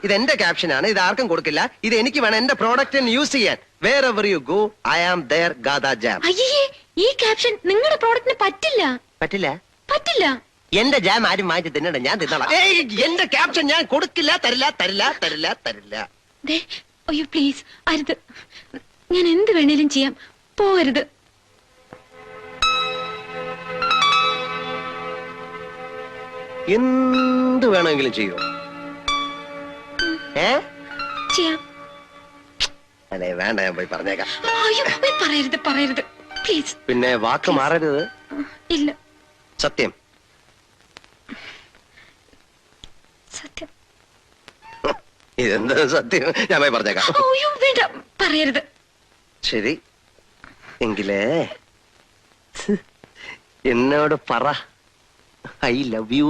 ഇത് എന്റെ ക്യാപ്ഷനാണ്. ഇത് ആർക്കും കൊടുക്കില്ല. ഇത് എനിക്ക് വേണം എന്റെ പ്രോഡക്റ്റിന് യൂസ് ചെയ്യാൻ. Wherever you go, I am there, Gada Jam. അയ്യേ, ഈ ക്യാപ്ഷൻ നിങ്ങളുടെ പ്രോഡക്റ്റിന് പറ്റില്ല. പറ്റില്ല? പറ്റില്ല. എന്റെ ജാം ആരും വാങ്ങിച്ച് തിന്നണ്ട, ഞാൻ തിന്നോളാം. എന്റെ ക്യാപ്ഷൻ ഞാൻ കൊടുക്കില്ല, തരില്ല, തരില്ല, തരില്ല, തരില്ല. അയ്യോ പ്ലീസ്, അരുത്. ഞാൻ എന്ത് വേണേലും ചെയ്യാം, പോവരുത്. എന്ത് വേണമെങ്കിലും ചെയ്യോ? ചെയ്യാം. അല്ലേ വേണ്ട, ഞാൻ പോയി പറഞ്ഞേക്കാം. അയ്യോ പറയരുത്, പറയരുത് പ്ലീസ്. പിന്നെ വാക്ക് മാറരുത്. ഇല്ല. സത്യം? സത്യം. ഇതെന്താ സത്യം? ഞാൻ പോയി പറഞ്ഞേക്കാം. അയ്യോ വേണ്ട, പറയരുത്. ശരി എങ്കിലേ എന്നോട് പറ, ഐ ലവ് യു.